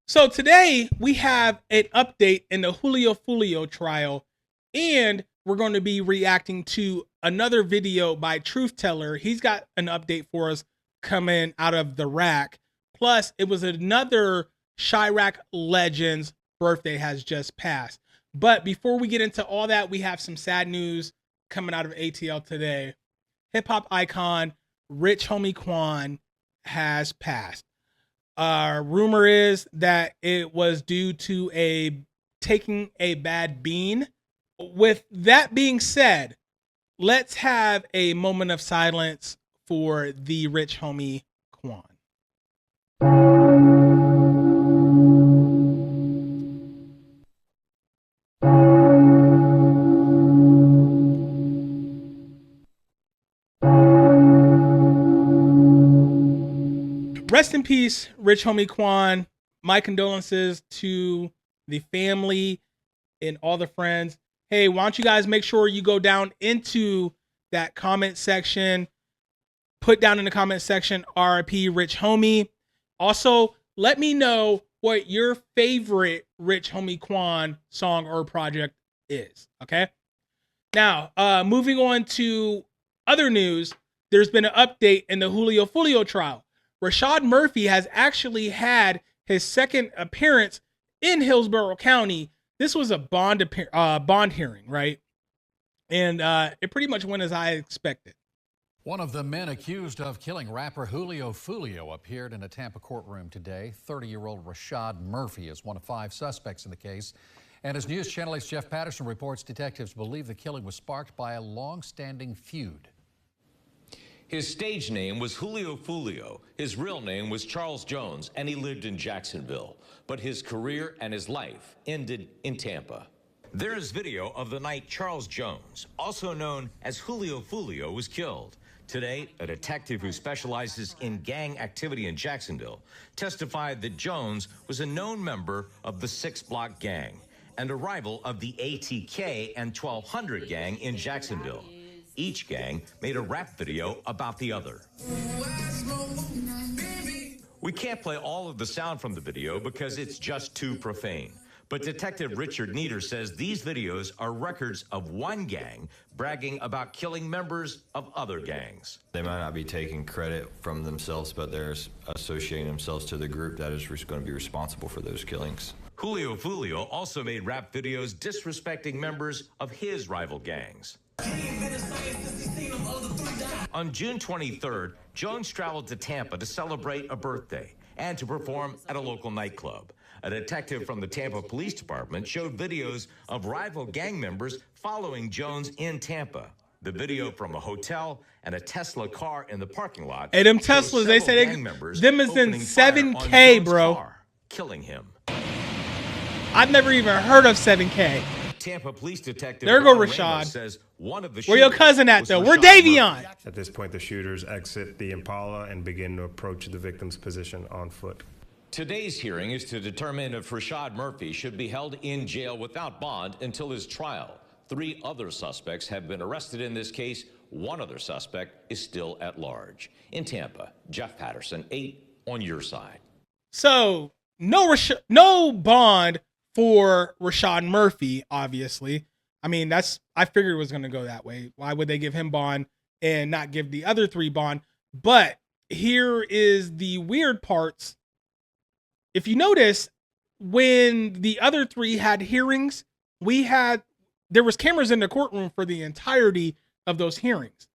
So today we have an update in the Julio Foolio trial, and we're going to be reacting to another video by Truth Teller. He's got an update for us coming out of the rack. Plus, it was another Chirac legend's birthday has just passed. But before we get into all that, we have some sad news coming out of ATL today. Hip hop icon Rich Homie Quan has passed. Rumor is that it was due to taking a bad bean. With that being said, let's have a moment of silence for the Rich Homie Quan. Rest in peace, Rich Homie Quan. My condolences to the family and all the friends. Hey, why don't you guys make sure you go down into that comment section. Put down in the comment section, RIP Rich Homie. Also, let me know what your favorite Rich Homie Quan song or project is, okay? Now, moving on to other news, there's been an update in the Julio Foolio trial. Rashad Murphy has actually had his second appearance in Hillsborough County. This was a bond hearing, right? And it pretty much went as I expected. One of the men accused of killing rapper Julio Foolio appeared in a Tampa courtroom today. 30-year-old Rashad Murphy is one of 5 suspects in the case. And as News Channel 8's Jeff Patterson reports, detectives believe the killing was sparked by a long-standing feud. His stage name was Julio Foolio. His real name was Charles Jones, and he lived in Jacksonville. But his career and his life ended in Tampa. There is video of the night Charles Jones, also known as Julio Foolio, was killed. Today, a detective who specializes in gang activity in Jacksonville testified that Jones was a known member of the 6 Block gang and a rival of the ATK and 1200 gang in Jacksonville. Each gang made a rap video about the other. We can't play all of the sound from the video because it's just too profane. But Detective Richard Nieder says these videos are records of one gang bragging about killing members of other gangs. They might not be taking credit from themselves, but they're associating themselves to the group that is going to be responsible for those killings. Julio Foolio also made rap videos disrespecting members of his rival gangs. On June 23rd, Jones traveled to Tampa to celebrate a birthday and to perform at a local nightclub. A detective from the Tampa Police Department showed videos of rival gang members following Jones in Tampa. The video from a hotel and a Tesla car in the parking lot. Hey, them Teslas, they say them is in 7K, bro. Car, killing him. I've never even heard of 7K. Tampa police detective there go Rashad says one of the where your cousin at though? Where Davion? At this point, the shooters exit the Impala and begin to approach the victim's position on foot. Today's hearing is to determine if Rashad Murphy should be held in jail without bond until his trial. 3 other suspects have been arrested in this case. One other suspect is still at large. In Tampa, Jeff Patterson, 8 on your side. So no bond for Rashad Murphy, obviously. I mean, I figured it was going to go that way. Why would they give him bond and not give the other 3 bond? But here is the weird parts. If you notice, when the other 3 had hearings, there was cameras in the courtroom for the entirety of those hearings.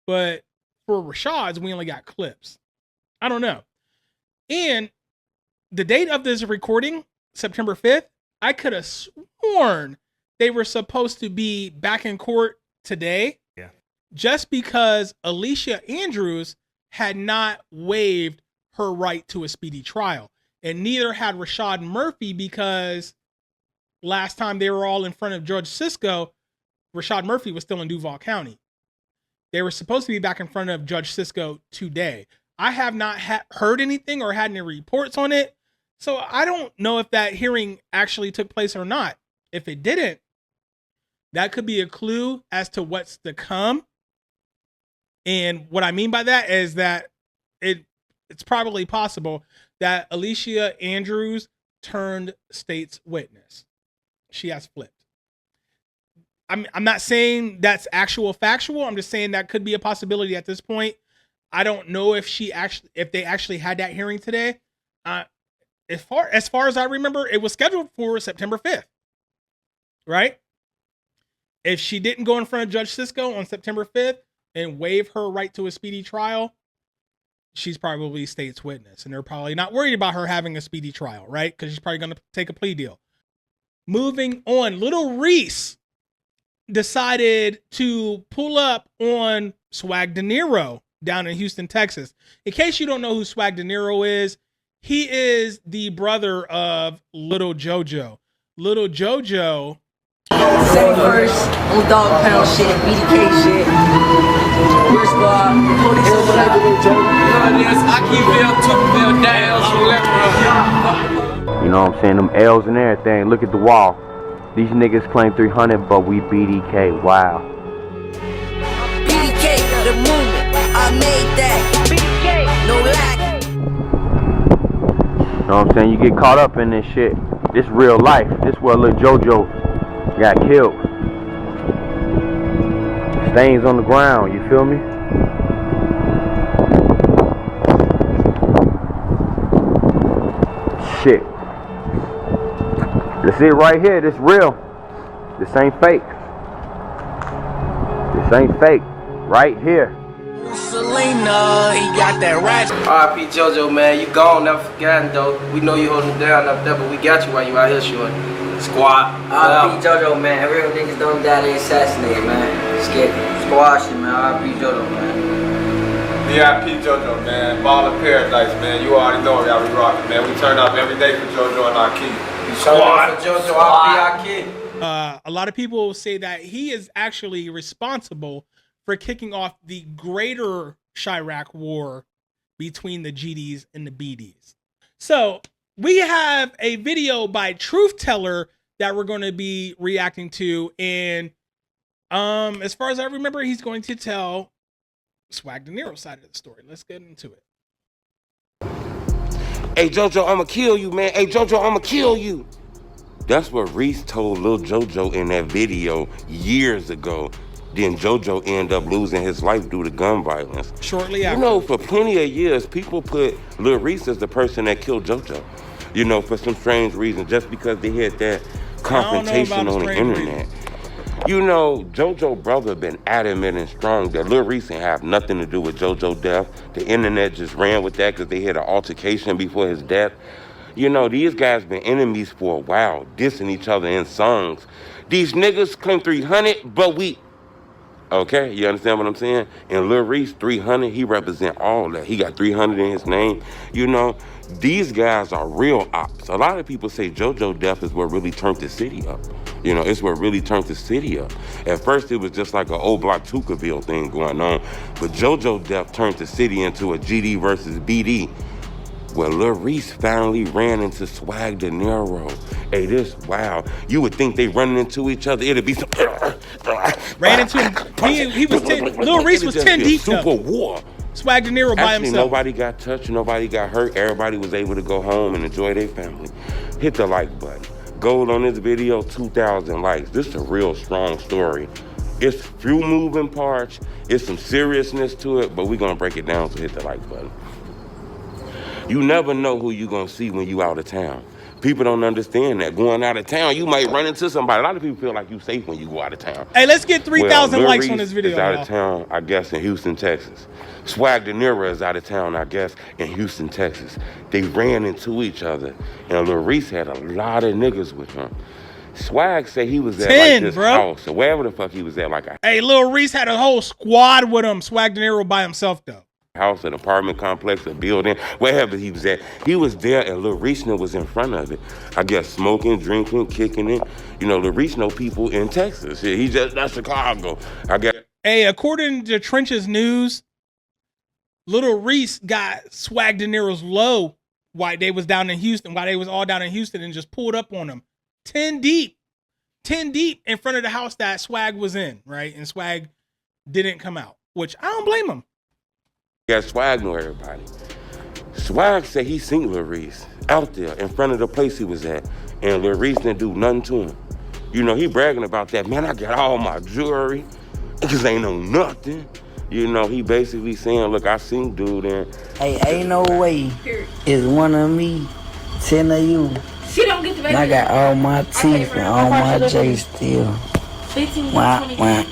But for Rashad's, we only got clips. I don't know. And the date of this recording, September 5th, I could have sworn they were supposed to be back in court today. Yeah. Just because Alicia Andrews had not waived her right to a speedy trial. And neither had Rashad Murphy, because last time they were all in front of Judge Sisko, Rashad Murphy was still in Duval County. They were supposed to be back in front of Judge Sisko today. I have not heard anything or had any reports on it. So I don't know if that hearing actually took place or not. If it didn't, that could be a clue as to what's to come. And what I mean by that is that it's probably possible that Alicia Andrews turned state's witness. She has flipped. I'm not saying that's factual. I'm just saying that could be a possibility at this point. I don't know if they actually had that hearing today. As far as I remember, it was scheduled for September 5th. Right? If she didn't go in front of Judge Sisko on September 5th and waive her right to a speedy trial, she's probably state's witness. And they're probably not worried about her having a speedy trial, right? Because she's probably going to take a plea deal. Moving on, little Reese decided to pull up on Swagg Dinero down in Houston, Texas. In case you don't know who Swagg Dinero is, he is the brother of Little JoJo. Little JoJo. 71st, on dog pound shit, BDK shit. We're squad, police over there. You know what I'm saying? Them L's and everything. Look at the wall. These niggas claim 300, but we BDK. Wow. BDK, the movement, I made that. BDK, no lack. You know what I'm saying? You get caught up in this shit. This real life. This where little JoJo got killed. Stains on the ground, you feel me? Shit. This it right here, this real. This ain't fake. This ain't fake. Right here. Selena, he got that ratchet. R.I.P. JoJo, man, you gone, never forgotten though. We know you holding down up there, but we got you while you out here, short. Squad. R.I.P. JoJo, man. Real niggas don't die, they assassinated, man. Scared. Squash it, man. R.I.P. JoJo, man. VIP JoJo, man. Ball of Paradise, man. You already know how we rockin', man. We turn up every day for JoJo and our key. Squad. For JoJo, R.I.P. our kid. A lot of people say that he is actually responsible for kicking off the greater Chirac war between the GDs and the BDs. So we have a video by Truth Teller that we're going to be reacting to. And as far as I remember, he's going to tell Swagg Dinero's side of the story. Let's get into it. Hey, JoJo, I'ma kill you, man. Hey, JoJo, I'ma kill you. That's what Reese told Lil JoJo in that video years ago. Then JoJo ended up losing his life due to gun violence. Shortly after. You know, for plenty of years, people put Lil Reese as the person that killed JoJo. You know, for some strange reason, just because they had that confrontation on the internet. You know, JoJo brother been adamant and strong that Lil Reese ain't have nothing to do with JoJo death. The internet just ran with that because they had an altercation before his death. You know, these guys been enemies for a while, dissing each other in songs. These niggas claim 300, but we... Okay, you understand what I'm saying? And Lil Reese, 300, he represent all that. He got 300 in his name. You know, these guys are real ops. A lot of people say JoJo death is what really turned the city up. You know, it's what really turned the city up. At first, it was just like an old block Tukaville thing going on. But JoJo death turned the city into a GD versus BD. Well, Lil Reese finally ran into Swagg Dinero. Hey, this, wow. You would think they running into each other. It'd be some... Ran into him. He was 10. Lil Reese was 10 deep. Super war. Swagg Dinero by himself. Nobody got touched. Nobody got hurt. Everybody was able to go home and enjoy their family. Hit the like button. Gold on this video, 2,000 likes. This is a real strong story. It's few moving parts. It's some seriousness to it, but we're going to break it down, so hit the like button. You never know who you're going to see when you out of town. People don't understand that. Going out of town, you might run into somebody. A lot of people feel like you safe when you go out of town. Hey, let's get 3,000 likes on this video. Is out of town, I guess, in Houston, Texas. Swagg Dinero is out of town, I guess, in Houston, Texas. They ran into each other, and Lil Reese had a lot of niggas with him. Swagg said he was at like this house, or wherever the fuck he was at, like a... Hey, Lil Reese had a whole squad with him. Swagg Dinero by himself, though. House, an apartment complex, a building, wherever he was at. He was there, and Lil Reese was in front of it. I guess smoking, drinking, kicking it. You know, Lil Reese know people in Texas. He just, that's Chicago. I guess. Hey, according to Trench's News, Little Reese got Swagg Dinero's low while they was down in Houston, while they was all down in Houston, and just pulled up on him. 10 deep in front of the house that Swagg was in, right? And Swagg didn't come out, which I don't blame him. Yeah, Swagg know everybody. Swagg said he seen Lil Reese out there in front of the place he was at, and Lil Reese didn't do nothing to him. You know, he bragging about that. Man, I got all my jewelry. Niggas ain't know nothing. You know, he basically saying, look, I seen dude and... Hey, ain't no way it's one of me, 10 of you. She don't get the baby. And I got all my teeth and all my J still. 15, wah, 20. wah,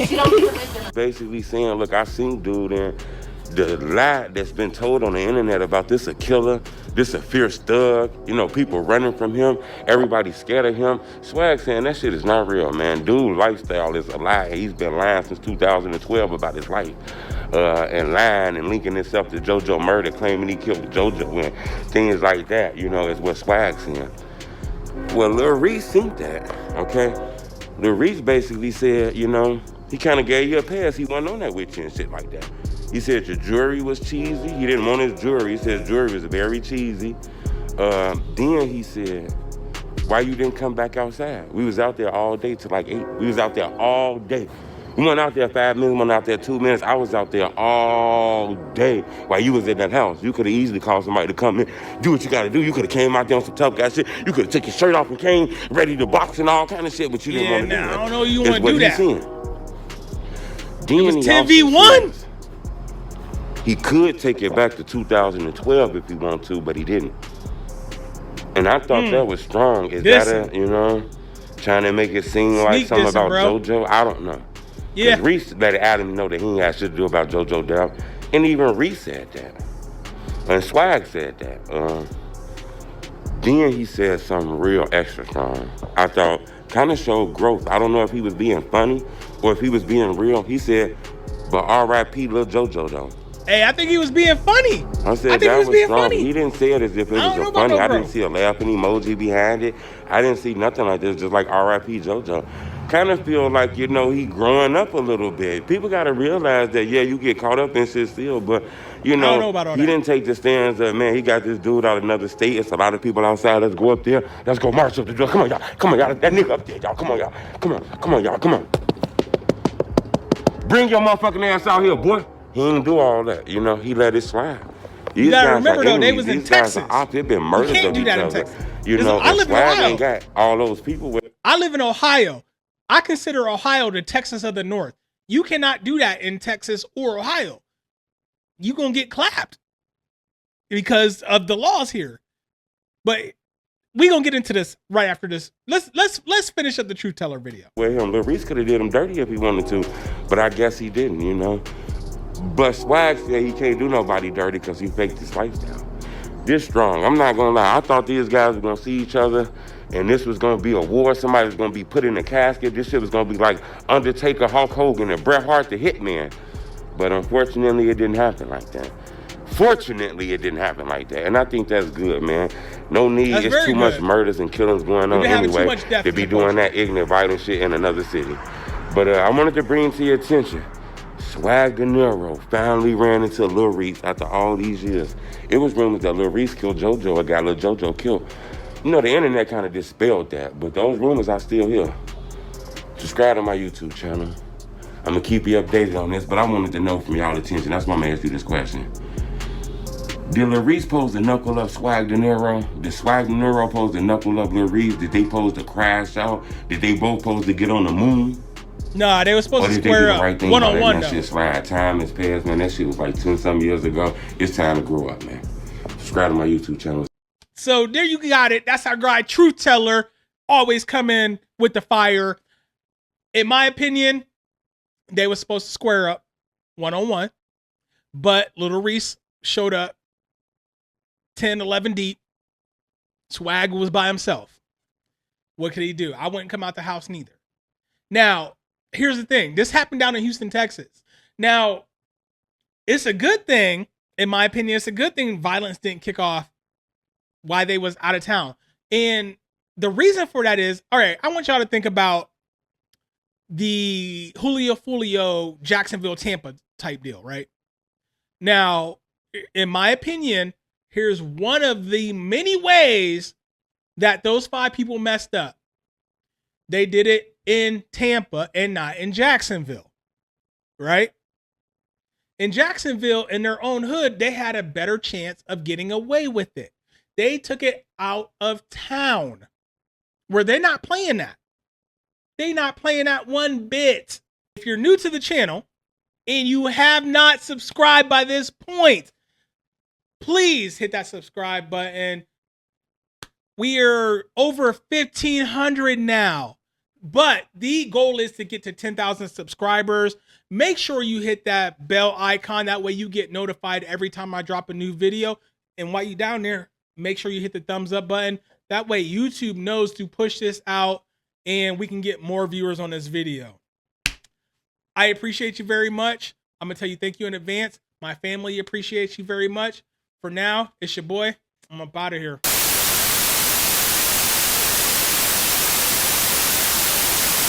She don't get the baby. Basically saying, look, I seen dude and the lie that's been told on the internet about this a killer, this a fierce thug, you know, people running from him, everybody scared of him. Swagg saying that shit is not real, man. Dude lifestyle is a lie. He's been lying since 2012 about his life. And lying and linking himself to JoJo murder, claiming he killed JoJo and things like that, you know, is what Swagg's saying. Well, Lil Reese seen that, okay? Lil Reese basically said, you know, he kind of gave you a pass. He wasn't on that with you and shit like that. He said your jewelry was cheesy. He didn't want his jewelry. He said his jewelry was very cheesy. Then he said, why you didn't come back outside? We was out there all day till like 8. We was out there all day. We went out there 5 minutes, went out there 2 minutes. I was out there all day while you was in that house. You could have easily called somebody to come in, do what you got to do. You could have came out there on some tough guy shit. You could have took your shirt off and came ready to box and all kind of shit, but you didn't want to do that. I don't know you want to do that. Then it was 10v1. He could take it back to 2012 if he wanted to, but he didn't. And I thought that was strong. Is that a, you know, trying to make it seem like something about JoJo? I don't know. Yeah. Reese let Adam know that he ain't had shit to do about JoJo death. And even Reese said that. And Swagg said that. Then he said something real extra strong. I thought kind of showed growth. I don't know if he was being funny or if he was being real. He said, but R.I.P. Lil JoJo though. Hey, I think he was being funny. I said that was strong. Funny. He didn't say it as if it was a funny. I didn't see a laughing emoji behind it. I didn't see nothing like this, just like R.I.P. JoJo. Kind of feel like, you know, he growing up a little bit. People got to realize that, yeah, you get caught up in shit still, but, you know he didn't take the stands of, man, he got this dude out of another state. It's a lot of people outside. Let's go up there. Let's go march up the door. Come on, y'all. Come on, y'all. That nigga up there, y'all. Come on, y'all. Come on. Come on, y'all. Come on. Bring your motherfucking ass out here, boy. He didn't do all that, you know. He let it slide. You gotta remember though, they was in Texas. They've been murdered. You can't do that in Texas. You know, I live in Ohio. Ain't got all those people with. I live in Ohio. I consider Ohio the Texas of the North. You cannot do that in Texas or Ohio. You gonna get clapped because of the laws here. But we gonna get into this right after this. Let's finish up the Truth Teller video. Well, Lil Reese could have did him dirty if he wanted to, but I guess he didn't, you know. But Swagg said he can't do nobody dirty because he faked his lifestyle. This strong. I'm not gonna lie. I thought these guys were gonna see each other and this was gonna be a war. Somebody was gonna be put in a casket. This shit was gonna be like Undertaker, Hulk Hogan, and Bret Hart, the Hitman. But unfortunately, it didn't happen like that. Fortunately, it didn't happen like that. And I think that's good, man. No need. It's too much murders and killings going on anyway to be doing that ignorant, violent shit in another city. But I wanted to bring to your attention, Swagg Dinero finally ran into Lil Reese after all these years. It was rumored that Lil Reese killed JoJo or got Lil JoJo killed. You know, the internet kind of dispelled that, but those rumors are still here. Subscribe to my YouTube channel. I'm gonna keep you updated on this, but I wanted to know from y'all attention. That's why I'm gonna ask you this question. Did Lil Reese pose to knuckle up Swagg Dinero? Did Swagg Dinero pose to knuckle up Lil Reese? Did they pose to crash out? Did they both pose to get on the moon? Nah, they were supposed to square up one-on-one though. That shit slide. Time has passed, man. That shit was like 10-some years ago. It's time to grow up, man. Subscribe to my YouTube channel. So there you got it. That's our guy, Truth Teller. Always come in with the fire. In my opinion, they were supposed to square up one-on-one, but Lil Reese showed up 10, 11 deep. Swagg was by himself. What could he do? I wouldn't come out the house neither. Now, here's the thing. This happened down in Houston, Texas. Now, it's a good thing, in my opinion, it's a good thing violence didn't kick off while they was out of town. And the reason for that is, all right, I want y'all to think about the Julio Foolio, Jacksonville, Tampa type deal, right? Now, in my opinion, here's one of the many ways that those 5 people messed up. They did it in Tampa and not in Jacksonville, right? In Jacksonville, in their own hood, they had a better chance of getting away with it. They took it out of town where they're not playing that. They're not playing that one bit. If you're new to the channel and you have not subscribed by this point, please hit that subscribe button. We are over 1,500 now, but the goal is to get to 10,000 subscribers. Make sure you hit that bell icon. That way you get notified every time I drop a new video. And while you're down there, make sure you hit the thumbs up button. That way YouTube knows to push this out and we can get more viewers on this video. I appreciate you very much. I'm going to tell you thank you in advance. My family appreciates you very much. For now, it's your boy. I'm up out of here.